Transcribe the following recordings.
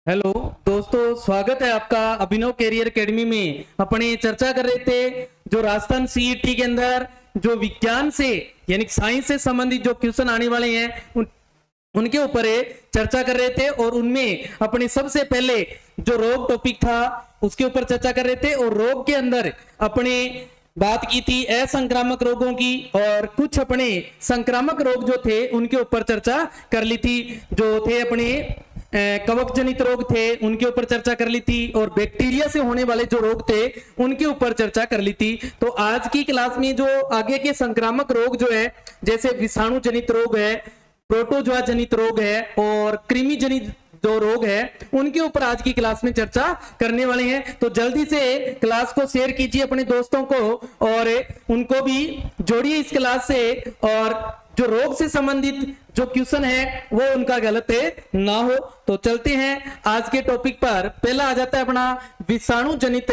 Hello दोस्तों, स्वागत है आपका अभिनव कैरियर एकेडमी में। अपने चर्चा कर रहे थे जो राजस्थान सीईटी के अंदर जो विज्ञान से यानी साइंस से संबंधित जो क्वेश्चन आने वाले हैं उनके ऊपर चर्चा कर रहे थे। और उनमें अपने सबसे पहले जो रोग टॉपिक था उसके ऊपर चर्चा कर रहे थे। और रोग के अंदर अपने बात की थी असंक्रामक रोगों की, और कुछ अपने संक्रामक रोग जो थे उनके ऊपर चर्चा कर ली थी। जो थे अपने कवक जनित रोग थे उनके ऊपर चर्चा कर ली थी, और बैक्टीरिया से होने वाले जो रोग थे उनके ऊपर चर्चा कर ली थी। तो आज की क्लास में जो आगे के संक्रामक रोग जो है, जैसे विषाणु जनित रोग है, प्रोटोजोआ जनित रोग है और कृमि जनित जो रोग है, उनके ऊपर आज की क्लास में चर्चा करने वाले हैं। तो जल्दी से क्लास को शेयर कीजिए अपने दोस्तों को और उनको भी जोड़िए इस क्लास से, और जो रोग से संबंधित जो क्वेश्चन है वो उनका गलत ना हो। तो चलते हैं आज के टॉपिक पर। पहला आ जाता है अपना विषाणु जनित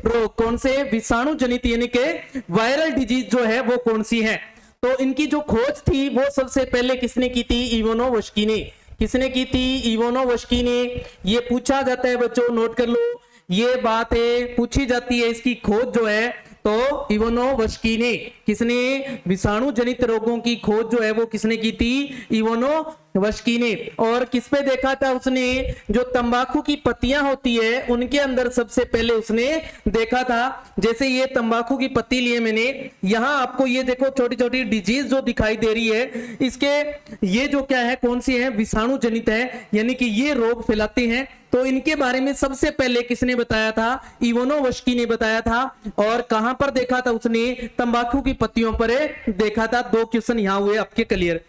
रोग। कौन से विषाणु जनित यानी कि वायरल डिजीज जो है वो कौन सी है। तो इनकी जो खोज थी वो सबसे पहले किसने की थी? इवानोव्स्की ने। किसने की थी? इवानोव्स्की ने। ये पूछा जाता है बच्चों, नोट कर लो, ये बात है पूछी जाती है। इसकी खोज जो है तो इवानोव्स्की ने। किसने? विषाणु जनित रोगों की खोज जो है वो किसने की थी? इवानोव्स्की ने। और किस पे देखा था उसने? जो तंबाकू की पत्तियां होती है उनके अंदर सबसे पहले उसने देखा था। जैसे ये तंबाकू की पत्ती लिए मैंने, यहां आपको ये देखो छोटी छोटी डिजीज जो दिखाई दे रही है, इसके ये जो क्या है, कौन सी है? विषाणु जनित है, यानी कि ये रोग फैलाते हैं। तो इनके बारे में सबसे पहले किसने बताया था? इवानोव्स्की ने बताया था। और कहां पर देखा था उसने? तंबाकू की पत्तियों पर देखा था। दो क्वेश्चन यहां हुए आपके क्लियर।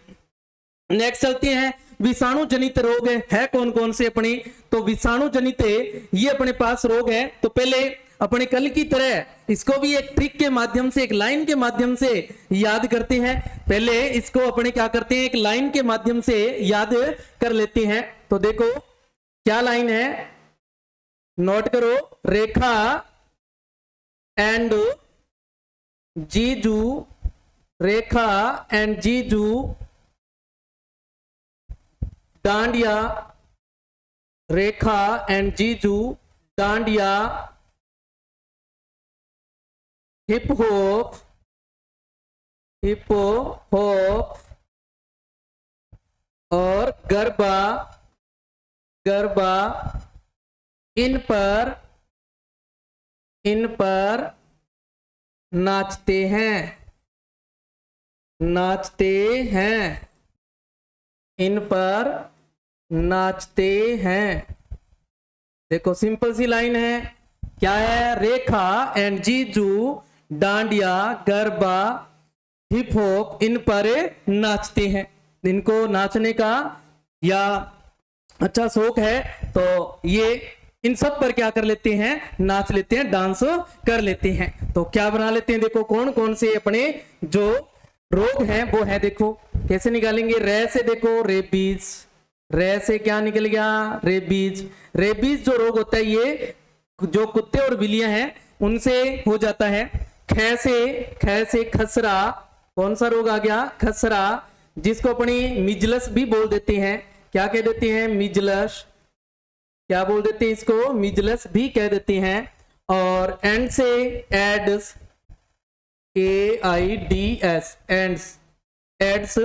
नेक्स्ट चलते हैं, विषाणु जनित रोग है कौन कौन से अपने? तो विषाणु जनित ये अपने पास रोग है। तो पहले अपने कल की तरह इसको भी एक ट्रिक के माध्यम से, एक लाइन के माध्यम से याद करते हैं। पहले इसको अपने क्या करते हैं, एक लाइन के माध्यम से याद कर लेते हैं। तो देखो क्या लाइन है, नोट करो। रेखा एंड जीजू, रेखा एंड जीजू, डांडिया, रेखा एंड जीजू, dandiya, hip hop, hippo hope और गरबा, गरबा, इन पर नाचते हैं, नाचते हैं, इन पर नाचते हैं। देखो सिंपल सी लाइन है, क्या है? रेखा एंड जीजू dandiya, garba, hip hop in पर नाचते हैं। इनको नाचने का या अच्छा शौक है, तो ये इन सब पर क्या कर लेते हैं? नाच लेते हैं, डांस कर लेते हैं। तो क्या बना लेते हैं? देखो कौन कौन से अपने जो रोग हैं वो है, देखो कैसे निकालेंगे। रे से देखो रेबीज, रे से क्या निकल गया? रेबीज। रेबीज जो रोग होता है ये जो कुत्ते और बिल्लियां हैं उनसे हो जाता है। खे से खसरा, कौन सा रोग आ गया? खसरा, जिसको अपनी मिजलस भी बोल देते हैं। क्या कह देते हैं? मिजलस। क्या बोल देते हैं इसको? मिजलस भी कह देते हैं। और एंड से एड्स, AIDS, एंड्स, एड्स,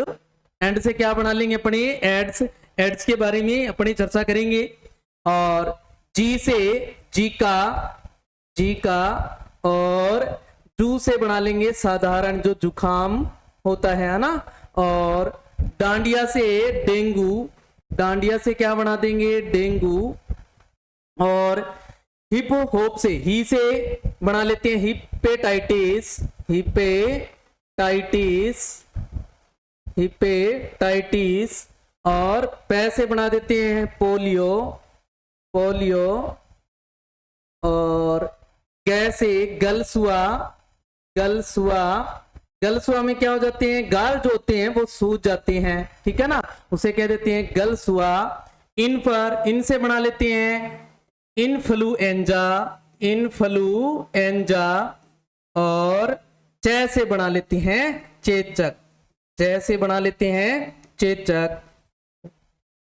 एंड से क्या बना लेंगे अपने? एड्स। एड्स के बारे में अपने चर्चा करेंगे। और जी से जीका, जीका, और जू से बना लेंगे साधारण जो जुखाम होता है ना। और डांडिया से डेंगू, डांडिया से क्या बना देंगे? डेंगू। और हिप होप से, ही से बना लेते हैं हिपेटाइटिस, हिपेटाइटिस, हिपेटाइटिस। और पै से बना देते हैं पोलियो, पोलियो। और कै से गलसुआ, गलसुआ। गलसुआ में क्या हो जाते हैं? गाल जो होते हैं वो सूज जाते हैं, ठीक है ना, उसे कह देते हैं गलसुआ। इन पर, इन से बना लेते हैं इन्फ्लुएंजा, इन्फ्लुएंजा। और चे से बना लेते हैं चेचक, चे से बना लेते हैं चेचक।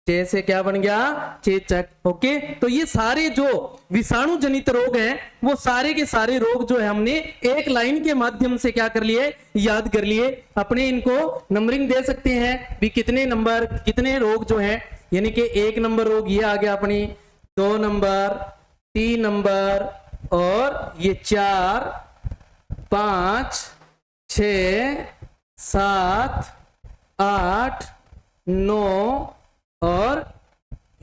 चे से क्या बन गया, चेचक। ओके, तो ये सारे जो विषाणु जनित रोग हैं वो सारे के सारे रोग जो है हमने एक लाइन के माध्यम से क्या कर लिए, याद कर लिए। अपने इनको नंबरिंग दे सकते हैं भी, कितने नंबर कितने रोग जो है, यानी कि 1 नंबर रोग ये आ गया अपनी, 2 नंबर, 3 नंबर, और ये 4, 5, 6, 7, 8, 9 और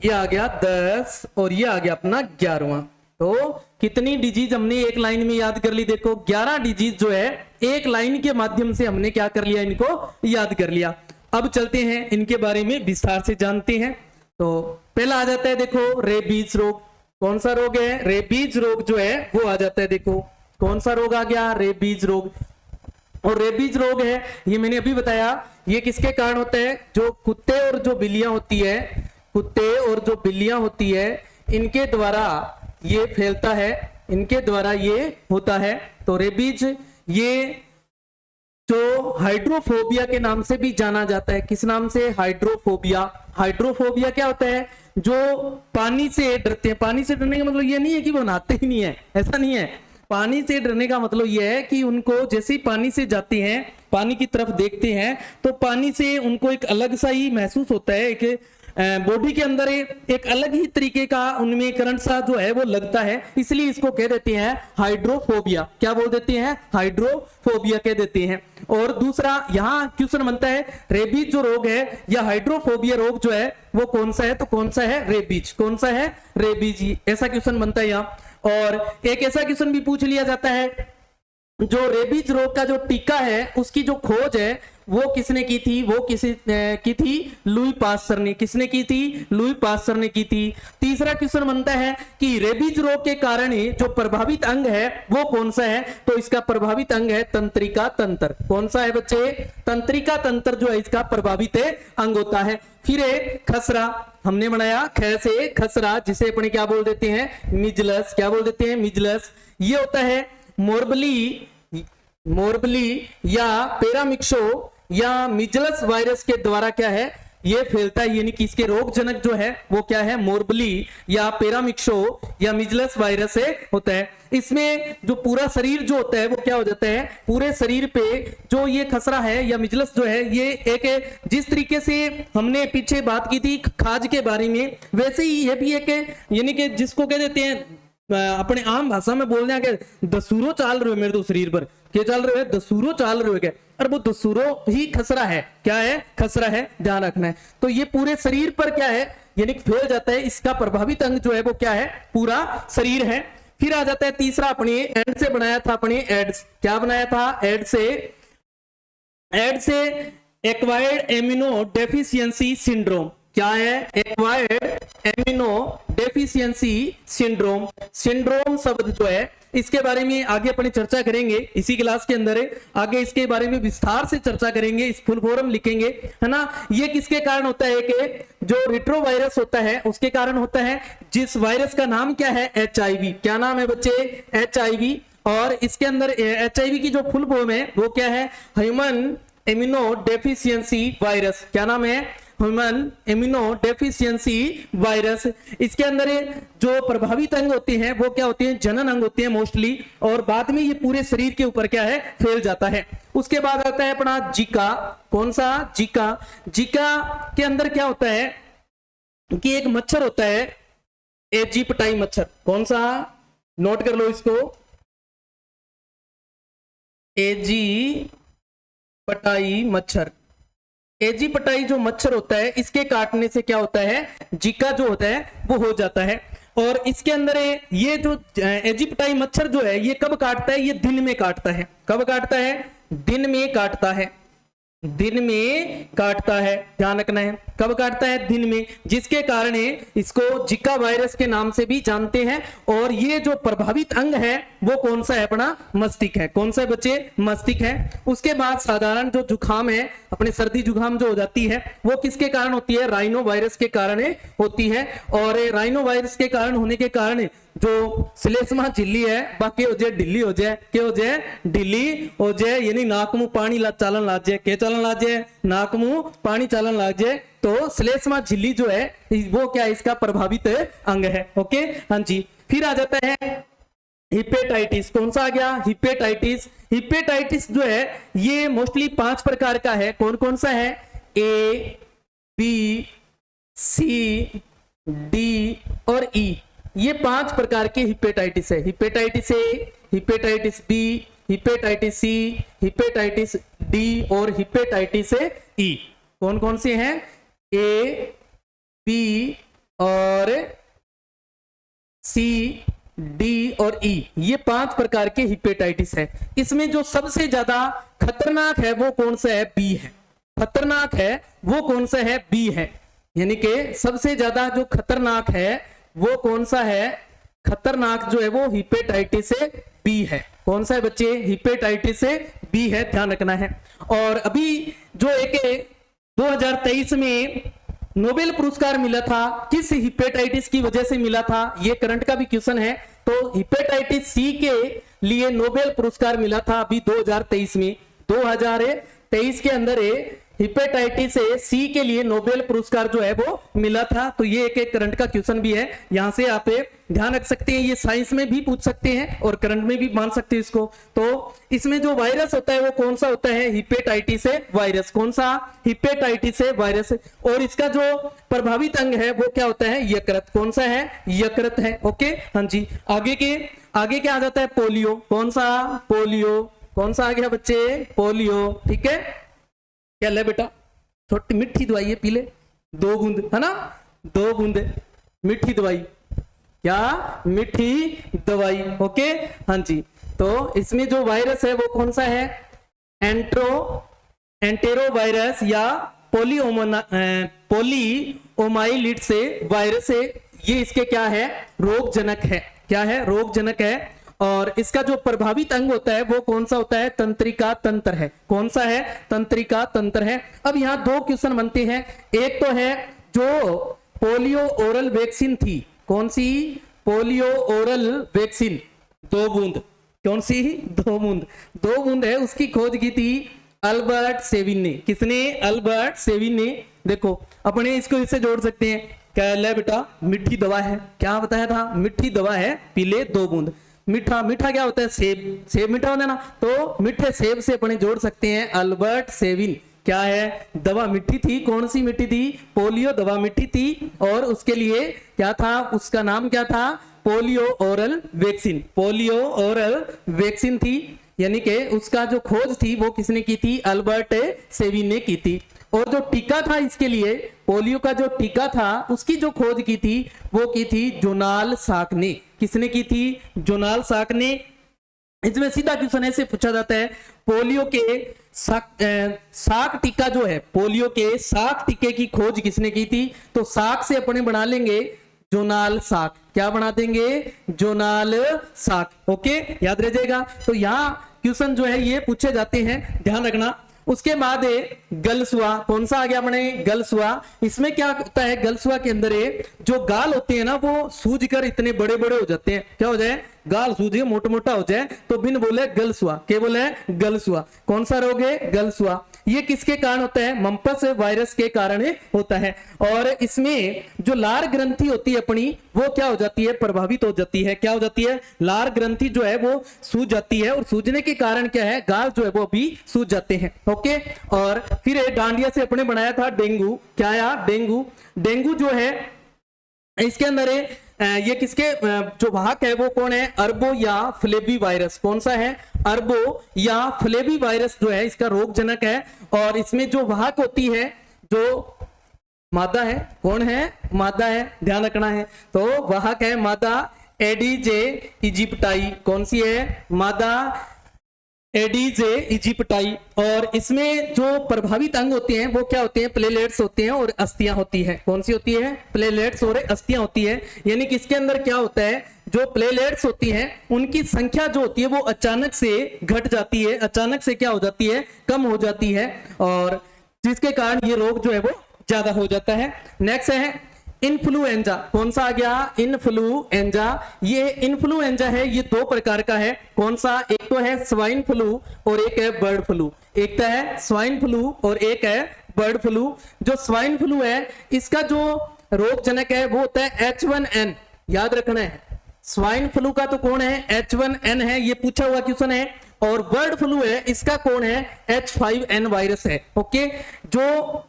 ये आ गया 10 और ये आ गया अपना 11वां। तो कितनी डिजीज हमने एक लाइन में याद कर ली, देखो 11 डिजीज जो है एक लाइन के माध्यम से हमने क्या कर लिया, इनको याद कर लिया। अब चलते हैं इनके बारे में विस्तार से जानते हैं। तो पहला आ जाता है देखो रेबीज रोग। कौन सा रोग है, रेबीज रोग जो है वो आ जाता है। देखो कौन सा रोग आ गया, रेबीज रोग। और रेबीज रोग है ये मैंने अभी बताया, ये किसके कारण होता है, जो कुत्ते और जो बिल्लियां होती है, कुत्ते और जो बिल्लियां होती है इनके द्वारा ये फैलता है, इनके द्वारा ये होता है। तो रेबीज ये जो हाइड्रोफोबिया के नाम से भी जाना जाता है। किस नाम से, हाइड्रोफोबिया। हाइड्रोफोबिया क्या होता है, जो पानी से डरते हैं। पानी से डरने का मतलब ये नहीं है कि वो नहाते ही नहीं है, ऐसा नहीं है। पानी से डरने का मतलब यह है कि उनको जैसे ही पानी से जाते हैं, पानी की तरफ देखते हैं, तो पानी से उनको एक अलग सा ही महसूस होता है, एक बॉडी के अंदर एक अलग ही तरीके का उनमें करंट सा जो है वो लगता है, इसलिए इसको कह देते हैं हाइड्रोफोबिया। क्या बोल देते हैं, हाइड्रोफोबिया कह देते हैं। और दूसरा यहाँ क्वेश्चन बनता है, रेबीज जो रोग है या हाइड्रोफोबिया रोग जो है वो कौन सा है, तो कौन सा है, रेबीज। कौन सा है, रेबीज, ऐसा क्वेश्चन बनता है यहाँ। और एक ऐसा क्वेश्चन भी पूछ लिया जाता है, जो रेबीज रोग का जो टीका है उसकी जो खोज है वो किसने की थी, वो किसी की थी, लुई पास्चर ने। किसने की थी, लुई पास्चर ने की थी। तीसरा क्वेश्चन बनता है कि रेबीज रोग के कारण जो प्रभावित अंग है वो कौन सा है, तो इसका प्रभावित अंग है तंत्रिका तंत्र। कौन सा है बच्चे, तंत्रिका तंत्र जो है इसका प्रभावित अंग होता है। फिर एक खसरा हमने बनाया, ख से खसरा, जिसे अपने क्या बोल देते हैं, मिजलस। क्या बोल देते हैं, मिजलस। ये होता है मोरबली या पैरामिक्सो या मिजलस वायरस के द्वारा क्या है, ये फैलता है। यानी कि इसके रोग जनक जो है वो क्या है, मोरबली या पैरामिक्सो या मिजलस वायरस से होता है। इसमें जो पूरा शरीर जो होता है वो क्या हो जाता है, पूरे शरीर पे जो ये खसरा है या मिजलस जो है, ये एक जिस तरीके से हमने पीछे बात की थी खाज के बारे में, वैसे ही ये भी एक, यानी कि जिसको कह देते हैं अपने आम भाषा में बोलने आगे, दसूरो चाल रहे हो मेरे तो शरीर पर, क्या चाल रहे हो, दसूरो चाल रहे हो क्या, और वो दसूरो ही खसरा है। क्या है, खसरा है, ध्यान रखना है। तो ये पूरे शरीर पर क्या है, यानी फैल जाता है। इसका प्रभावित अंग जो है वो क्या है, पूरा शरीर है। फिर आ जाता है तीसरा, अपने एड से बनाया था, अपने एड्स। क्या बनाया था, एड से एक्वायर्ड एमिनो डेफिशिएंसी सिंड्रोम। क्या है, acquired amino deficiency syndrome. Syndrome शब्द जो है इसके बारे में आगे अपनी चर्चा करेंगे, इसी क्लास के अंदर है। आगे इसके बारे में विस्तार से चर्चा करेंगे, इस फुल फॉर्म लिखेंगे, है ना। ये किसके कारण होता है कि जो रिट्रोवायरस होता है उसके कारण होता है, जिस वायरस का नाम क्या है, HIV। क्या नाम है बच्चे, HIV। और इसके अंदर HIV की जो फुल फॉर्म है वो क्या है, ह्यूमन इम्यूनो डेफिशिएंसी वायरस। क्या नाम है, ह्यूमन इम्यूनो डेफिशिएंसी वायरस। इसके अंदर जो प्रभावित अंग होते हैं वो क्या होते हैं, जनन अंग होते हैं मोस्टली, और बाद में ये पूरे शरीर के ऊपर क्या है, फैल जाता है। उसके बाद आता है अपना जीका। कौन सा, जीका। जीका के अंदर क्या होता है कि एक मच्छर होता है, एजिप्टाई मच्छर। कौन सा, नोट कर लो इसको, एजिप्टाई मच्छर। एजिप्टाई जो मच्छर होता है इसके काटने से क्या होता है, जीका जो होता है वो हो जाता है। और इसके अंदर ये जो एजिप्टाई मच्छर जो है ये कब काटता है, ये दिन में काटता है। कब काटता है, दिन में काटता है, दिन में काटता है, ध्यान रखना है। कब काटता है, दिन में, जिसके कारण इसको जिका वायरस के नाम से भी जानते हैं। और ये जो प्रभावित अंग है वो कौन सा है, अपना मस्तिष्क है। कौन सा है बच्चे, मस्तिष्क है। उसके बाद साधारण जो जुकाम है, अपने सर्दी जुकाम जो हो जाती है वो किसके कारण होती है, राइनो वायरस के कारण होती है। और राइनो वायरस के कारण होने के कारण जो श्लेष्मा झिल्ली है बाकी हो जाए ढिल्ली हो जाए, क्या हो जाए, ढिल्ली हो जाए, यानी नाक मुंह पानी चालन लाग जाए, क्या चालन लाग जाए, नाक मुंह पानी चालन लाग जाए, तो श्लेष्मा झिल्ली जो है वो क्या है, इसका प्रभावित अंग है। ओके, हाँ जी। फिर आ जाता है हिपेटाइटिस। कौन सा आ गया, हिपेटाइटिस। हिपेटाइटिस जो है ये मोस्टली 5 प्रकार का है। कौन कौन सा है, ए, बी, सी, डी और ई, ये 5 प्रकार के हिपेटाइटिस है। Hepatitis A, hepatitis B, hepatitis C, hepatitis D और हिपेटाइटिस ई। कौन कौन से हैं, ए, बी और सी, डी और ई, ये 5 प्रकार के हिपेटाइटिस है। इसमें जो सबसे ज्यादा खतरनाक है वो कौन सा है, बी है। खतरनाक है वो कौन सा है, बी है। यानी कि सबसे ज्यादा जो खतरनाक है वो कौन सा है, खतरनाक जो है वो हिपेटाइटिस बी है। कौन सा है बच्चे, हिपेटाइटिस बी है, ध्यान रखना है। और अभी जो एक 2023 में नोबेल पुरस्कार मिला था, किस हिपेटाइटिस की वजह से मिला था, ये करंट का भी क्वेश्चन है। तो हिपेटाइटिस सी के लिए नोबेल पुरस्कार मिला था अभी 2023 में। 2023 के अंदर हिपेटाइटिस सी के लिए नोबेल पुरस्कार जो है वो मिला था। तो ये एक करंट का क्वेश्चन भी है, यहां से आप ध्यान रख सकते हैं। ये साइंस में भी पूछ सकते हैं और करंट में भी मान सकते हैं इसको। तो इसमें जो वायरस होता है वो कौन सा होता है, हिपेटाइटिस वायरस। कौन सा, हिपेटाइटिस वायरस। और इसका जो प्रभावित अंग है वो क्या होता है, यकृत। कौन सा है, यकृत है। ओके, हाँ जी। आगे क्या आ जाता है, पोलियो। कौन सा, पोलियो। कौन सा आ गया बच्चे, पोलियो। ठीक है, क्या ले बेटा, छोटी मीठी दवाई है, पी ले 2 बूंद, है ना, 2 बूंद मीठी दवाई, क्या, मीठी दवाई। ओके, हाँ जी। तो इसमें जो वायरस है वो कौन सा है, एंटेरो वायरस या पोलियोमाइलिट्स वायरस है। ये इसके क्या है, रोगजनक है। क्या है, रोगजनक है। और इसका जो प्रभावित अंग होता है वो कौन सा होता है, तंत्रिका तंत्र है। कौन सा है, तंत्रिका तंत्र है। अब यहाँ 2 क्वेश्चन बनते हैं। एक तो है जो पोलियो ओरल वैक्सीन थी, कौन सी, पोलियो ओरल वैक्सीन 2 बूंद, कौन सी, 2 बूंद, 2 बूंद है, उसकी खोज की थी अल्बर्ट सेविन ने। किसने, अल्बर्ट सेविन ने। देखो अपने इसको इससे जोड़ सकते हैं, क्या ले बेटा, मीठी दवा है, क्या बताया था, मीठी दवा है, पी ले 2 बूंद। मीठा, मीठा क्या होता है, सेब, सेब मीठा होता है ना, तो मीठे सेब से अपने जोड़ सकते हैं अल्बर्ट सेविन। क्या है, दवा मीठी थी। कौन सी मीठी थी, पोलियो दवा मीठी थी। और उसके लिए क्या था, उसका नाम क्या था, polio oral vaccine. Polio oral vaccine थी, यानी कि उसका जो खोज थी वो किसने की थी, अल्बर्ट सेविन ने की थी। और जो टीका था इसके लिए, पोलियो का जो टीका था उसकी जो खोज की थी वो की थी जोनाल साक ने। किसने की थी, जोनाल साक ने। इसमें सीधा क्वेश्चन ऐसे पूछा जाता है, पोलियो के साक टीका जो है, पोलियो के साक टीके की खोज किसने की थी, तो साक से अपने बना लेंगे जोनाल साक। क्या बना देंगे, जोनाल साक। ओके, याद रह जाएगा। तो यहाँ क्वेश्चन जो है ये पूछे जाते हैं, ध्यान रखना। उसके बाद गलसुआ। कौन सा आ गया अपने, गलसुआ। इसमें क्या होता है, गलसुआ के अंदर जो गाल होते हैं ना वो सूज कर इतने बड़े बड़े हो जाते हैं। क्या हो जाए, गाल सूझे, मोटा मोटा हो जाए, तो बिन बोले गलसुआ। क्या बोले, गलसुआ। कौन सा रोग है, गलसुआ। ये किसके कारण होता है, मम्पस वायरस के कारण होता है। और इसमें जो लार ग्रंथि होती है अपनी, वो क्या हो जाती है, प्रभावित हो जाती है। क्या हो जाती है, लार ग्रंथि जो है वो सूज जाती है। और सूजने के कारण क्या है, गाल जो है वो भी सूज जाते हैं। ओके, और फिर डांडिया से अपने बनाया था डेंगू। क्या आया, डेंगू। डेंगू जो है इसके अंदर ये किसके जो वाहक है वो कौन है, अरबो या फ्लेबी वायरस। कौन सा है, अरबो या फ्लेबी वायरस जो है इसका रोगजनक है। और इसमें जो वाहक होती है, जो मादा है, कौन है, मादा है, ध्यान रखना है। तो वाहक है मादा एडीजे इजिप्टाई। कौन सी है, मादा एडीजे इजिप्टाई। और इसमें जो प्रभावित अंग होते हैं वो क्या होते हैं, प्लेलेट्स होते हैं और अस्थियां होती है। कौन सी होती है, प्लेलेट्स और अस्थियां होती है। यानी कि इसके अंदर क्या होता है, जो प्लेलेट्स होती हैं उनकी संख्या जो होती है वो अचानक से घट जाती है, अचानक से क्या हो जाती है, कम हो जाती है। और जिसके कारण ये रोग जो है वो ज्यादा हो जाता है। नेक्स्ट है इन्फ्लुएंजा, कौन सा आ गया, इन्फ्लुएंजा। ये इन्फ्लुएंजा है, ये दो प्रकार का है। कौन सा, एक तो है स्वाइन फ्लू और एक है बर्ड फ्लू। एक तो है स्वाइन फ्लू और एक है बर्ड फ्लू। जो स्वाइन फ्लू है इसका जो रोग जनक है वो होता है H1N, याद रखना है। स्वाइन फ्लू का तो कौन है, H1N है, ये पूछा हुआ क्वेश्चन है। और बर्ड फ्लू है, इसका कौन है, H5N वायरस है। ओके, जो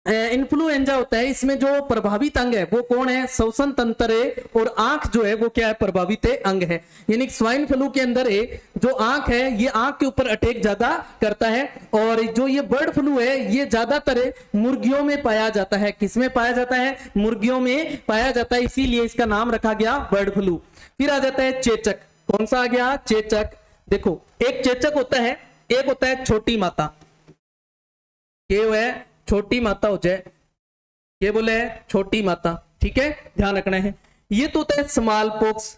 इन्फ्लुएंजा होता है इसमें जो प्रभावित अंग है वो कौन है, श्वसन तंत्र है, और आंख जो है वो क्या है, प्रभावित अंग है। यानी स्वाइन फ्लू के अंदर जो आंख है ये आंख के ऊपर अटैक ज्यादा करता है। और जो ये बर्ड फ्लू है ये ज्यादातर मुर्गियों में पाया जाता है। किसमें पाया जाता है, मुर्गियों में पाया जाता है, इसीलिए इसका नाम रखा गया बर्ड फ्लू। फिर आ जाता है चेचक, कौन सा आ गया, चेचक। देखो, एक चेचक होता है, एक होता है छोटी माता। ये है छोटी माता हो जाए, ये बोले छोटी माता, ठीक है, ध्यान रखना है। ये तो होता है स्मॉल पॉक्स,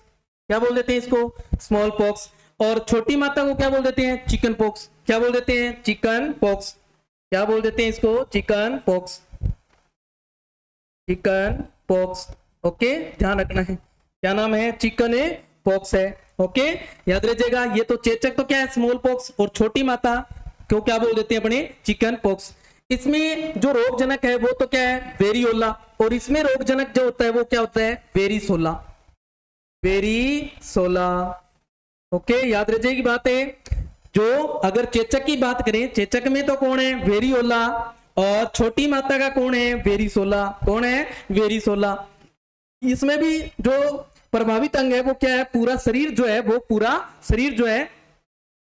क्या बोल देते हैं इसको, स्मॉल पॉक्स। और छोटी माता को क्या बोल देते हैं, चिकन पॉक्स। क्या बोल देते हैं, चिकन पॉक्स। क्या बोल देते हैं इसको, chicken pox, chicken pox. Okay, ध्यान रखना है, क्या नाम है, चिकन पॉक्स है। ओके, याद रखिएगा। ये तो चेचक तो क्या है, स्मॉल पॉक्स, और छोटी माता को क्या बोल देते हैं अपने, चिकन पॉक्स। इसमें जो रोग जनक है वो तो क्या है, वेरियोला, और इसमें रोग जनक जो होता है वो क्या होता है, वेरिसोला, वेरिसोला। ओके, याद रखिए की बात है। जो अगर चेचक की बात करें, चेचक में तो कौन है, वेरियोला, और छोटी माता का कौन है, वेरिसोला। कौन है, वेरिसोला। इसमें भी जो प्रभावित अंग है वो क्या है, पूरा शरीर जो है, वो पूरा शरीर जो है,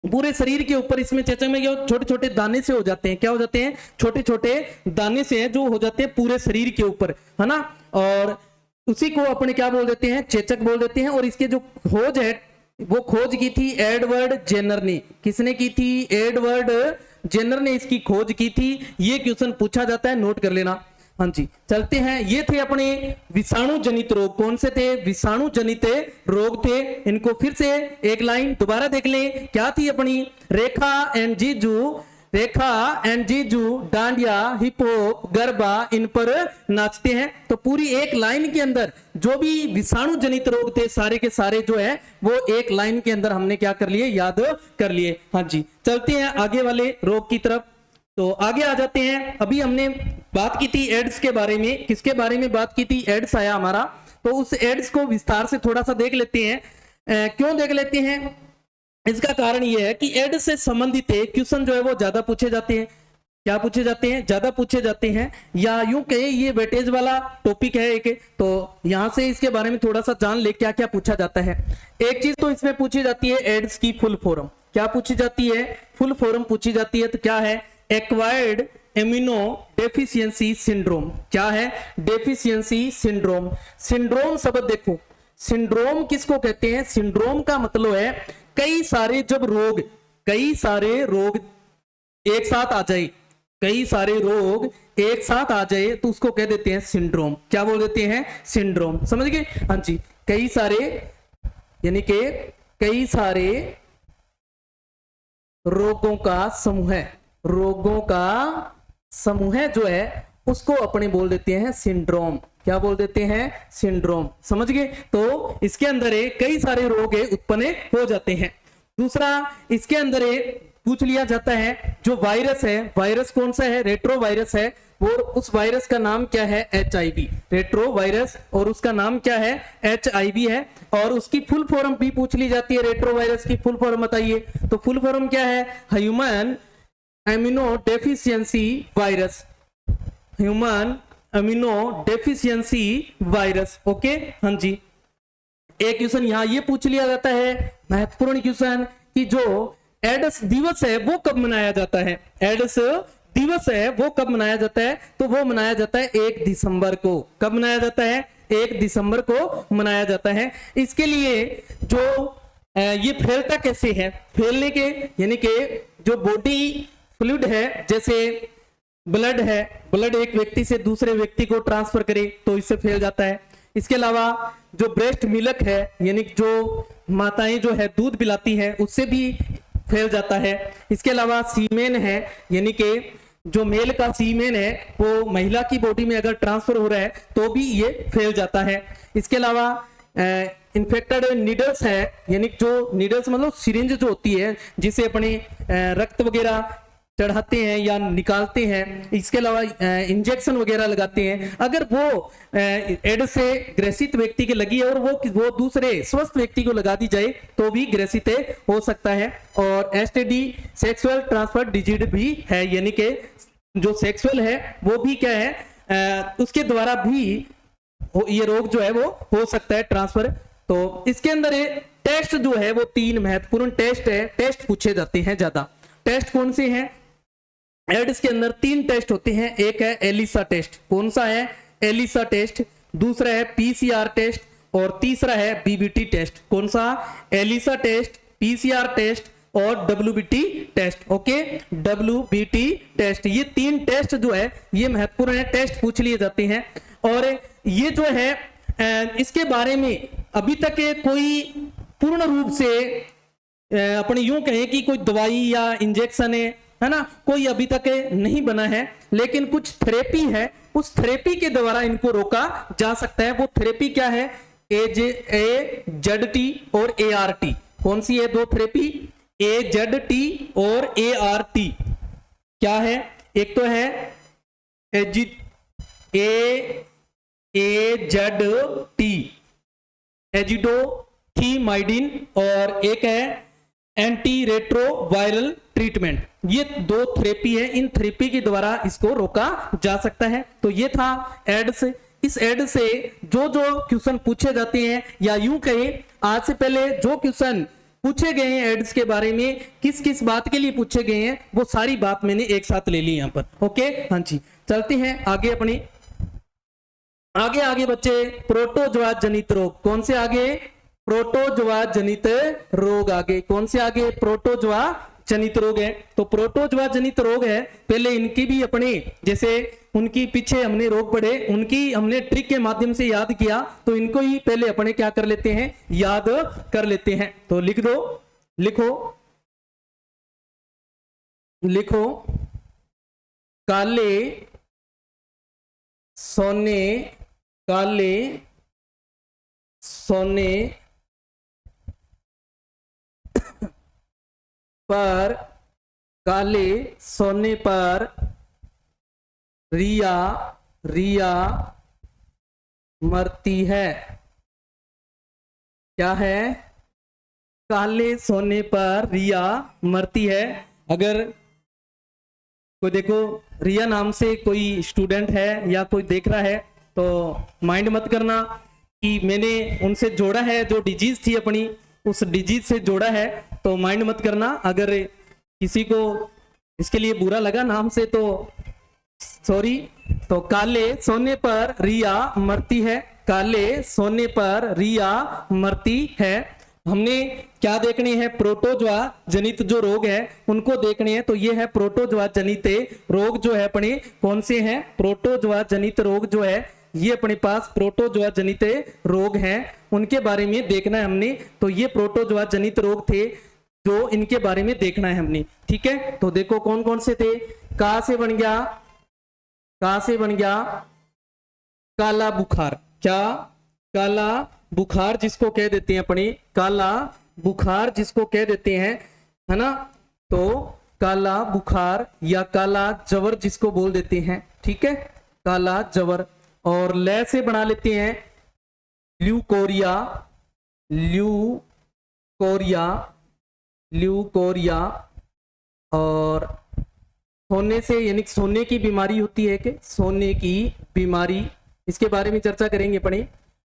पूरे शरीर के ऊपर इसमें चेचक में छोटे छोटे दाने से हो जाते हैं। क्या हो जाते हैं, छोटे छोटे दाने से जो हो जाते हैं पूरे शरीर के ऊपर, है ना। और उसी को अपने क्या बोल देते हैं, चेचक बोल देते हैं। और इसके जो खोज है वो खोज की थी एडवर्ड जेनर ने। किसने की थी, एडवर्ड जेनर ने इसकी खोज की थी। ये क्वेश्चन पूछा जाता है, नोट कर लेना। हाँ जी, चलते हैं। ये थे अपने विषाणु जनित रोग। कौन से थे, विषाणु जनित रोग थे। इनको फिर से एक लाइन दोबारा देख लें। क्या थी अपनी, रेखा एंड जीजू, रेखा एंड जीजू डांडिया, हिप हॉप, गरबा इन पर नाचते हैं। तो पूरी एक लाइन के अंदर जो भी विषाणु जनित रोग थे सारे के सारे जो है वो एक लाइन के अंदर हमने क्या कर लिए, याद कर लिए। हाँ जी, चलते हैं आगे वाले रोग की तरफ। तो आगे आ जाते हैं। अभी हमने बात की थी एड्स के बारे में। किसके बारे में बात की थी, एड्स आया हमारा। तो उस एड्स को विस्तार से थोड़ा सा देख लेते हैं। क्यों देख लेते हैं, इसका कारण यह है कि एड्स से संबंधित क्वेश्चन जो है वो ज्यादा पूछे जाते हैं। क्या पूछे जाते हैं, ज्यादा पूछे जाते हैं, या यूं कहे ये वेटेज वाला टॉपिक है एक। तो यहां से इसके बारे में थोड़ा सा जान ले क्या क्या पूछा जाता है। एक चीज तो इसमें पूछी जाती है एड्स की फुल फॉर्म। क्या पूछी जाती है, फुल फॉर्म पूछी जाती है। तो क्या है, एक्वायर्ड इम्यूनो डेफिशिएंसी सिंड्रोम। क्या है, डेफिशिएंसी सिंड्रोम। सिंड्रोम शब्द देखो, सिंड्रोम किसको कहते हैं, सिंड्रोम का मतलब है कई सारे जब रोग, कई सारे रोग एक साथ आ जाए, कई सारे रोग एक साथ आ जाए तो उसको कह देते हैं सिंड्रोम। क्या बोल देते हैं, सिंड्रोम। समझ गए, हाँ जी। कई सारे यानी कि कई सारे रोगों का समूह है, रोगों का समूह जो है उसको अपने बोल देते हैं सिंड्रोम। क्या बोल देते हैं, सिंड्रोम। समझ गए। तो इसके अंदर कई सारे रोग उत्पन्न हो जाते हैं। दूसरा, इसके अंदर पूछ लिया जाता है जो वायरस है, वायरस कौन सा है, रेट्रो वायरस है। वो उस वायरस का नाम क्या है, HIV, रेट्रो वायरस। और उसका नाम क्या है, HIV है। और उसकी फुल फॉर्म भी पूछ ली जाती है, रेट्रो वायरस की फुल फॉर्म बताइए। तो फुल फॉर्म क्या है, human immuno deficiency virus, human immuno deficiency virus. Okay, हाँ जी। एक क्वेश्चन यहां ये पूछ लिया जाता है, महत्वपूर्ण क्वेश्चन, कि जो एड्स दिवस है वो कब मनाया जाता है, एड्स दिवस है वो कब मनाया जाता है। तो वो मनाया जाता है 1 दिसंबर को। कब मनाया जाता है, 1 दिसंबर को मनाया जाता है। इसके लिए जो ये फैलता कैसे है, फैलने के यानी कि जो बॉडी फ्लूइड है, जैसे ब्लड है, ब्लड एक व्यक्ति से दूसरे व्यक्ति को ट्रांसफर करे तो इससे फैल जाता है। इसके अलावा जो ब्रेस्ट मिल्क है, यानी जो माताएं जो है दूध पिलाती हैं, उससे भी फैल जाता है। इसके अलावा सीमेन है, यानी कि जो मेल का सीमेन है वो महिला की बॉडी में अगर ट्रांसफर हो रहा है तो भी ये फैल जाता है। इसके अलावा इन्फेक्टेड नीडल्स है, यानी जो नीडल्स मतलब सिरिंज जो होती है जिसे अपने रक्त वगैरह चढ़ाते हैं या निकालते हैं, इसके अलावा इंजेक्शन वगैरह लगाते हैं, अगर वो एड्स से ग्रसित व्यक्ति के लगी है और वो दूसरे स्वस्थ व्यक्ति को लगा दी जाए तो भी ग्रसित हो सकता है। और एसटीडी सेक्सुअल ट्रांसफर डिजीज भी है, यानी कि जो सेक्सुअल है वो भी क्या है उसके द्वारा भी ये रोग जो है वो हो सकता है ट्रांसफर। तो इसके अंदर टेस्ट जो है वो 3 महत्वपूर्ण टेस्ट पूछे जाते हैं ज्यादा। टेस्ट कौन से हैं? एड्स के अंदर 3 टेस्ट होते हैं। एक है एलिसा टेस्ट। कौन सा है? ELISA test. दूसरा है पीसीआर टेस्ट और तीसरा है बीबीटी टेस्ट। कौन सा? एलिसा टेस्ट, पीसीआर टेस्ट और WBT test. Okay, WBT test, ये 3 टेस्ट जो है ये महत्वपूर्ण है, टेस्ट पूछ लिए जाते हैं। और ये जो है इसके बारे में अभी तक कोई पूर्ण रूप से अपने यूं कहें कि कोई दवाई या इंजेक्शन है ना, कोई अभी तक नहीं बना है, लेकिन कुछ थेरेपी है, उस थेरेपी के द्वारा इनको रोका जा सकता है। वो थेरेपी क्या है? AZT और ART। कौन सी है 2 थेरेपी? AZT और ART। क्या है? एक तो है AZT एजिडोथीमाइडिन और एक है एंटी रेट्रोवायरल ट्रीटमेंट। ये 2 थेरेपी है, इन थेरेपी के द्वारा इसको रोका जा सकता है। तो ये था एड्स। इस एड्स से जो क्वेश्चन पूछे जाते हैं, या यूं कहें आज से पहले जो क्वेश्चन पूछे गए हैं एड्स के बारे में, किस किस बात के लिए पूछे गए हैं, वो सारी बात मैंने एक साथ ले ली यहां पर। ओके, हाँ जी, चलते हैं आगे अपनी आगे बच्चे। प्रोटोजोआ जनित रोग। कौन से आगे? प्रोटोजोआ जनित रोग आगे। कौन से आगे? प्रोटोजोआ जनित रोग है। तो प्रोटोजोआ जनित रोग है, पहले इनकी भी अपने जैसे उनकी पीछे हमने रोग पढ़े, उनकी हमने ट्रिक के माध्यम से याद किया, तो इनको ही पहले अपने क्या कर लेते हैं, याद कर लेते हैं। तो लिख दो, लिखो काले सोने पर काले सोने पर रिया मरती है। क्या है? काले सोने पर रिया मरती है। अगर कोई देखो रिया नाम से कोई स्टूडेंट है या कोई देख रहा है तो माइंड मत करना कि मैंने उनसे जोड़ा है, जो डिजीज थी अपनी उस डिजीज से जोड़ा है, तो माइंड मत करना। अगर किसी को इसके लिए बुरा लगा नाम से तो सॉरी। तो काले सोने पर रिया मरती है, काले सोने पर रिया मरती है। हमने क्या देखने हैं? प्रोटोजोआ जनित जो रोग है उनको देखने हैं। तो ये है प्रोटोजोआ जनित रोग जो है अपने कौन से हैं? प्रोटोजोआ जनित रोग जो है ये अपने पास प्रोटोजोआ जनित रोग हैं, उनके बारे में देखना है हमने। तो ये प्रोटोजोआ जनित रोग थे जो इनके बारे में देखना है हमने। ठीक है, तो देखो कौन कौन से थे। कहां से बन गया काला बुखार। क्या? काला बुखार जिसको कह देते हैं अपने, काला बुखार जिसको कह देते हैं, है ना। तो काला बुखार या काला जवर जिसको बोल देते हैं। ठीक है, काला जवर। और लय से बना लेते हैं ल्यूकोरिया और सोने से, यानी सोने की बीमारी होती है कि सोने की बीमारी, इसके बारे में चर्चा करेंगे अपने।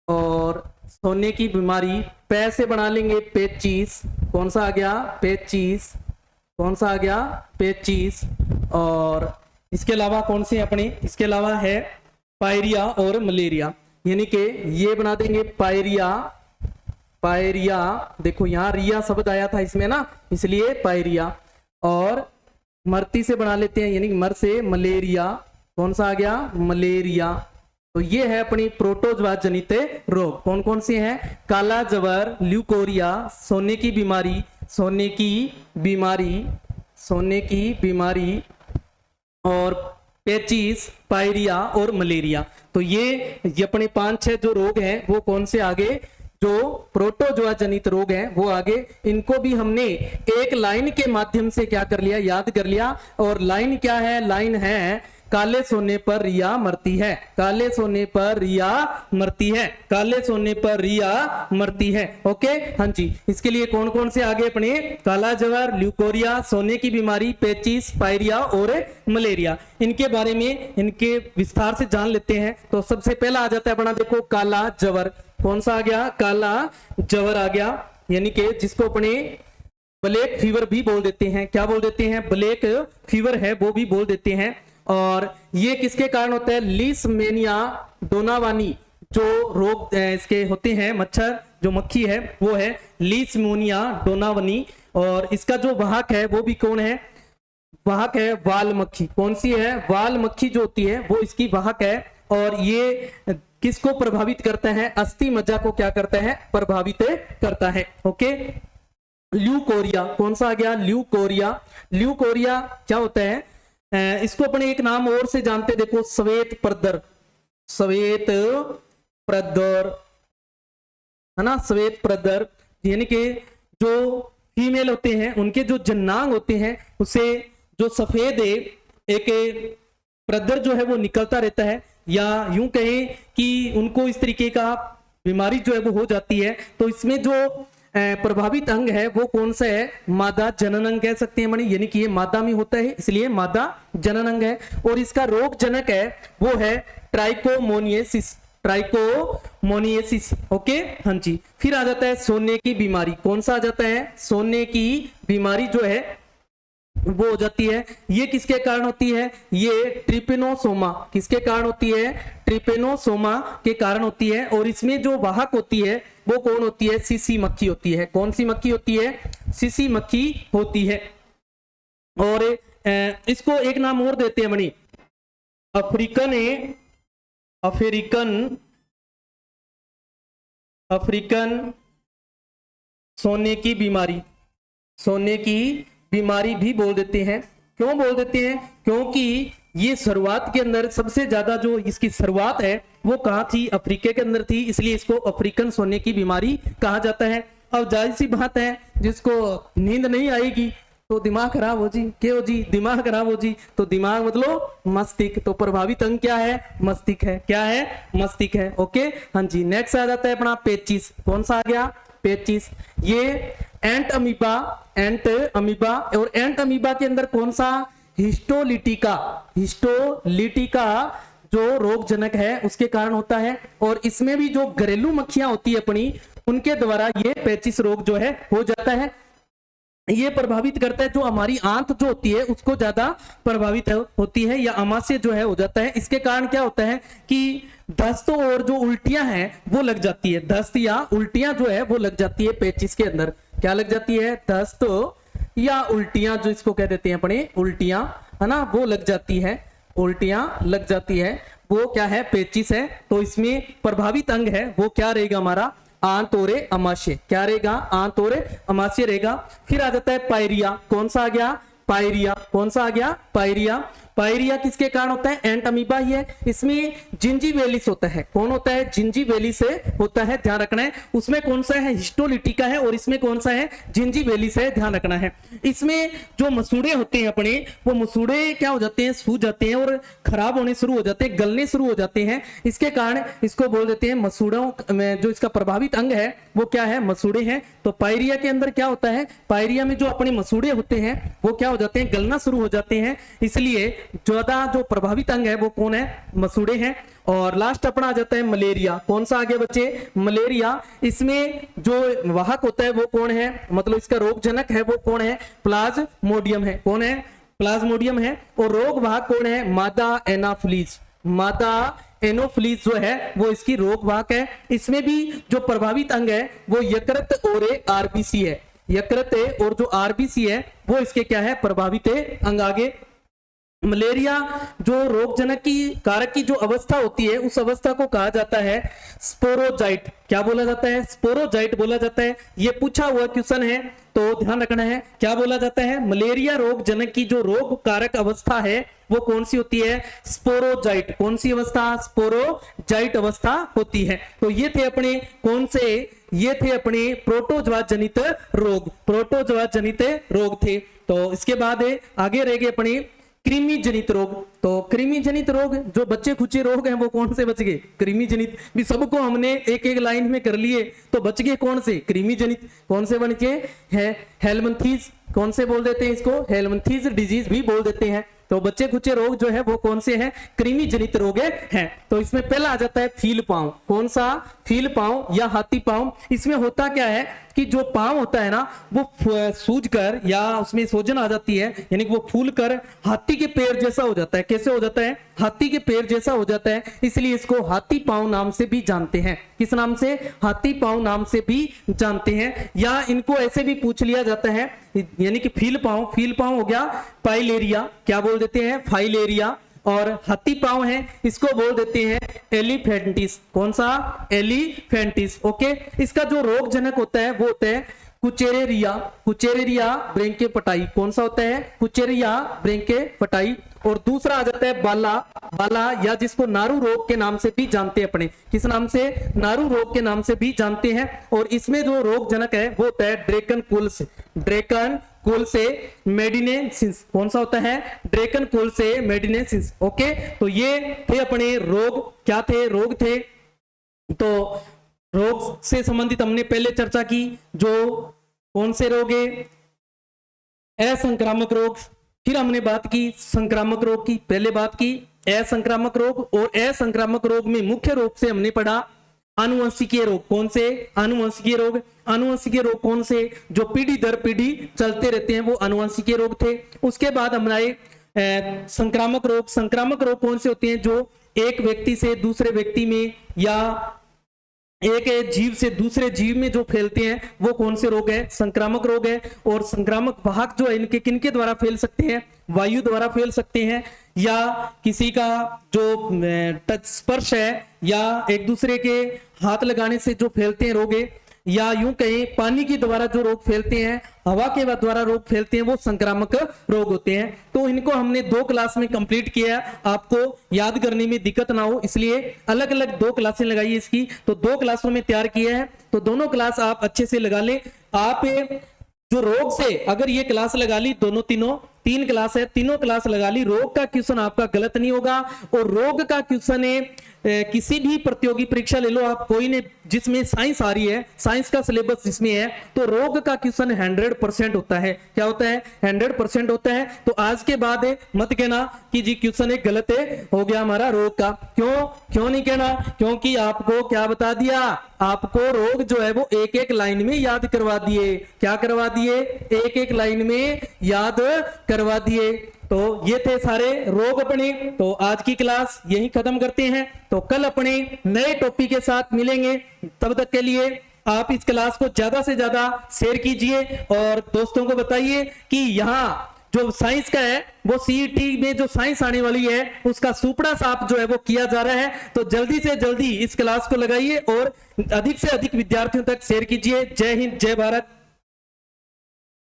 और सोने की बीमारी पै से बना लेंगे पेचिस। कौन सा आ गया? पेचिस। कौन सा आ गया? पेचिस। और इसके अलावा कौन से अपने? इसके अलावा है पायरिया और मलेरिया, यानी कि ये बना देंगे पायरिया। देखो यहाँ रिया शब्द आया था इसमें ना, इसलिए पायरिया। और मरती से बना लेते हैं, यानी मर से मलेरिया। कौन सा आ गया? मलेरिया। तो ये है अपनी प्रोटोजोआ जनित रोग। कौन कौन से हैं? काला जवर, ल्यूकोरिया, सोने की बीमारी और पेचिस, पायरिया और मलेरिया। तो ये अपने 5-6 जो रोग हैं वो कौन से आगे, जो प्रोटोजोआ जनित रोग हैं वो आगे। इनको भी हमने एक लाइन के माध्यम से क्या कर लिया, याद कर लिया। और लाइन क्या है, लाइन है काले सोने पर रिया मरती है, काले सोने पर रिया मरती है, काले सोने पर रिया मरती है। ओके, हाँ जी। इसके लिए कौन कौन से आगे अपने, काला जवर, ल्यूकोरिया, सोने की बीमारी, पेचिस, पायरिया और मलेरिया। इनके बारे में इनके विस्तार से जान लेते हैं। तो सबसे पहला आ जाता है अपना, देखो काला जवर। कौन सा आ गया, काला जवर आ गया, यानी कि जिसको अपने ब्लैक फीवर भी बोल देते हैं। क्या बोल देते हैं, ब्लैक फीवर है वो भी बोल देते हैं। और ये किसके कारण होता है, लीशमैनिया डोनावानी जो रोग इसके होते हैं, मच्छर जो मक्खी है वो है लीशमैनिया डोनावानी। और इसका जो वाहक है वो भी कौन है, वाहक है वाल मक्खी। कौन सी है, वाल मक्खी जो होती है वो इसकी वाहक है। और ये किसको प्रभावित करता है, अस्थि मज्जा को क्या करता है, प्रभावित करता है। ओके, ल्यूकोरिया कौन सा आ गया, ल्यूकोरिया। ल्यूकोरिया क्या होता है, इसको अपने एक नाम और से जानते, देखो श्वेत प्रदर, श्वेत प्रदर है ना, श्वेत प्रदर। यानी कि जो फीमेल होते हैं उनके जो जन्नांग होते हैं उससे जो सफेद एक प्रदर जो है वो निकलता रहता है, या यूं कहें कि उनको इस तरीके का बीमारी जो है वो हो जाती है। तो इसमें जो प्रभावित अंग है वो कौन सा है, मादा जनन अंग कह सकते हैं मणि, यानी कि ये मादा में होता है इसलिए मादा जनन अंग है। और इसका रोग जनक है वो है ट्राइकोमोनियसिस, ट्राइकोमोनियसिस। ओके, हाँ जी। फिर आ जाता है सोने की बीमारी। कौन सा आ जाता है, सोने की बीमारी जो है वो हो जाती है। ये किसके कारण होती है, ये ट्रिपेनोसोमा, किसके कारण होती है, ट्रिपेनोसोमा के कारण होती है। और इसमें जो वाहक होती है वो कौन होती है, सीसी मक्खी होती है। कौन सी मक्खी होती है, सीसी मक्खी होती है। और इसको एक नाम और देते हैं मणि, अफ्रीकन सोने की बीमारी, सोने की बीमारी भी बोल देते हैं। क्यों बोल देते हैं, क्योंकि ये शुरुआत के अंदर सबसे ज्यादा जो इसकी शुरुआत है वो कहाँ थी, अफ्रीका के अंदर थी, इसलिए इसको अफ्रीकन सोने की बीमारी कहा जाता है। अब जाहिर सी बात है जिसको नींद नहीं आएगी तो दिमाग खराब हो जी, क्या हो जी, दिमाग खराब हो जी। तो दिमाग मतलब मस्तिष्क, तो प्रभावित अंग क्या है, मस्तिष्क है। क्या है, मस्तिष्क है। ओके, हाँ जी। नेक्स्ट आ जाता है अपना पेचिस। कौन सा आ गया, पेचिस। ये एंट अमीबा, एंट अमीबा। और एंट अमीबा के अंदर कौन सा, हिस्टोलिटिका, हिस्टोलिटिका जो रोग जनक है उसके कारण होता है। और इसमें भी जो घरेलू मक्खियां होती है अपनी, उनके द्वारा ये पेचिस रोग जो है हो जाता है। ये प्रभावित करता है जो हमारी आंत जो होती है उसको ज्यादा प्रभावित होती है, या अमाशय जो है हो जाता है। इसके कारण क्या होता है कि दस्त और जो उल्टियां हैं वो लग जाती है, दस्त या उल्टियां जो है वो लग जाती है पेचिस के अंदर। क्या लग जाती है, दस्त या उल्टियां, जो इसको कह देते हैं अपने उल्टियां, है ना, वो लग जाती है, उल्टियां लग जाती है। वो क्या है, पेचिस है। तो इसमें प्रभावित अंग है वो क्या रहेगा हमारा, आंत और अमाशय। क्या रहेगा, आंत और अमाशय रहेगा। फिर आ जाता है पायरिया। कौन सा आ गया, पायरिया। कौन सा आ गया, पायरिया। पायरिया किसके कारण होता है, एंट अमीबा ही है। इसमें जिंजीवेलिस होता है। कौन होता है, जिंजीवेलिस से होता है, ध्यान रखना है। उसमें कौन सा है, हिस्टोलिटिका है, और इसमें कौन सा है, जिंजीवेलिस है, ध्यान रखना है। इसमें जो मसूड़े होते हैं अपने, वो मसूड़े क्या हो जाते हैं, सूज जाते हैं और खराब होने शुरू हो जाते हैं, गलने शुरू हो जाते हैं। इसके कारण इसको बोल देते हैं मसूड़ों में जो इसका प्रभावित अंग है वो क्या है, मसूड़े हैं। तो पायरिया के अंदर क्या होता है, पायरिया में जो अपने मसूड़े होते हैं वो क्या हो जाते हैं, गलना शुरू हो जाते हैं। इसलिए ज्यादा जो प्रभावित अंग है वो कौन है, मसूड़े हैं। और लास्ट अपना आ जाता है मलेरिया। कौन सा आगे बच्चे, मलेरिया। इसमें जो वाहक होता है वो कौन है, मतलब इसका रोग जनक है वो कौन है, प्लाज्मोडियम है। कौन है, प्लाज्मोडियम है। और रोग वाहक कौन है, मादा एनाफिलीज, मादा एनोफिलीज जो है वो इसकी रोग वाहक है। इसमें भी जो प्रभावित अंग है वो यकृत और आरबीसी है, यकृत और जो आरबीसी है वो इसके क्या है, प्रभावित अंग। आगे मलेरिया जो रोगजनक की कारक की जो अवस्था होती है, उस अवस्था को कहा जाता है स्पोरोजाइट। क्या बोला जाता है? स्पोरोजाइट बोला जाता है। ये पूछा हुआ क्वेश्चन है, तो ध्यान रखना है। क्या बोला जाता है? मलेरिया रोगजनक की जो रोग कारक अवस्था है वो कौन सी होती है? स्पोरोजाइट। कौन सी अवस्था? स्पोरोजाइट अवस्था होती है। तो ये थे अपने कौन से? ये थे अपने प्रोटोजवा जनित रोग। प्रोटोजवा जनित रोग थे। तो इसके बाद आगे रह गए अपने कृमि जनित रोग। तो कृमि जनित रोग, जो बच्चे खुचे रोग हैं, वो कौन से बच गए? कृमि जनित। भी सबको हमने एक एक लाइन में कर लिए, तो बच गए कौन से? कृमि जनित। कौन से बन के है? हेलमंथीज। कौन से बोल देते हैं इसको? हेलमंथीज डिजीज भी बोल देते हैं। तो बच्चे खुचे रोग जो है वो कौन से हैं? कृमि जनित रोग हैं। तो इसमें पहला आ जाता है फील पांव। कौन सा? फील पांव या हाथी पांव। इसमें होता क्या है कि जो पांव होता है ना, वो सूज कर या उसमें सोजन आ जाती है, यानी कि वो फूल कर हाथी के पैर जैसा हो जाता है। कैसे हो जाता है? हाथी के पैर जैसा हो जाता है, इसलिए इसको हाथी पांव नाम से भी जानते हैं। किस नाम से? हाथी पांव नाम से भी जानते हैं। या इनको ऐसे भी पूछ लिया जाता है, यानी कि फील पांव। फील पांव हो गया फाइलेरिया। क्या बोल देते हैं? फाइलेरिया। और हाथी पांव है, इसको बोल देते हैं एलिफेंटिस। कौन सा? एलिफेंटिस। ओके। इसका जो रोगजनक होता है वो होता है कुचेरेरिया। कुचेरेरिया ब्रेंकेपटाई। कौन सा होता है? कुचेरिया ब्रेंकेपटाई। और दूसरा आ जाता है बाला। बाला, या जिसको नारू रोग के नाम से भी जानते हैं अपने। किस नाम से? नारू रोग के नाम से भी जानते हैं। और इसमें जो रोगजनक है वो होता है ड्रेकन कुल्स। ड्रेकन कुल से मेडिनेसिस। कौन सा होता है? ड्रेकन कुल से मेडिनेसिस। ओके। तो ये थे अपने रोग। क्या थे? रोग थे। तो रोग से संबंधित हमने पहले चर्चा की। जो कौन से रोग है? असंक्रामक रोग। फिर हमने बात की संक्रामक रोग की। पहले बात की असंक्रामक रोग, और असंक्रामक रोग में मुख्य रूप से हमने पढ़ा आनुवंशिकीय रोग। कौन से? आनुवंशिकीय रोग। आनुवंशिकीय रोग कौन से? जो पीढ़ी दर पीढ़ी चलते रहते हैं, वो आनुवंशिकीय रोग थे। उसके बाद हम आए संक्रामक रोग। संक्रामक रोग कौन से होते हैं? जो एक व्यक्ति से दूसरे व्यक्ति में या एक जीव से दूसरे जीव में जो फैलते हैं, वो कौन से रोग है? संक्रामक रोग है। और संक्रामक वाहक जो है, इनके किनके द्वारा फैल सकते हैं? वायु द्वारा फैल सकते हैं, या किसी का जो टच स्पर्श है, या एक दूसरे के हाथ लगाने से जो फैलते हैं रोग है, या यूं कहें पानी के द्वारा जो रोग फैलते हैं, हवा के द्वारा रोग फैलते हैं, वो संक्रामक रोग होते हैं। तो इनको हमने 2 क्लास में कंप्लीट किया। आपको याद करने में दिक्कत ना हो, इसलिए अलग अलग 2 क्लासें लगाई इसकी। तो 2 क्लासों में तैयार किया है, तो दोनों क्लास आप अच्छे से लगा लें। आप जो रोग से अगर ये क्लास लगा ली, दोनों तीनों 3 क्लास है, तीनों क्लास लगा ली, रोग का क्वेश्चन आपका गलत नहीं होगा। और रोग का क्वेश्चन है किसी भी प्रतियोगी परीक्षा ले लो आप, कोई ने जिसमें साइंस आ रही है, साइंस का सिलेबस जिसमें है, तो रोग का क्वेश्चन 100% होता है। क्या होता है? 100% होता है। तो आज के बाद मत कहना कि जी क्वेश्चन एक गलत है, हो गया हमारा रोग का। क्यों नहीं कहना? क्योंकि आपको क्या बता दिया? आपको रोग जो है वो एक एक लाइन में याद करवा दिए। क्या करवा दिए? एक एक लाइन में याद करवा दिए। तो ये थे सारे रोग अपने। तो आज की क्लास यहीं खत्म करते हैं। तो कल अपने नए टॉपिक के साथ मिलेंगे। तब तक के लिए आप इस क्लास को ज्यादा से ज्यादा शेयर कीजिए और दोस्तों को बताइए कि यहाँ जो साइंस का है, वो सीईटी में जो साइंस आने वाली है, उसका सुपड़ा साफ जो है वो किया जा रहा है। तो जल्दी से जल्दी इस क्लास को लगाइए और अधिक से अधिक विद्यार्थियों तक शेयर कीजिए। जय हिंद, जय भारत।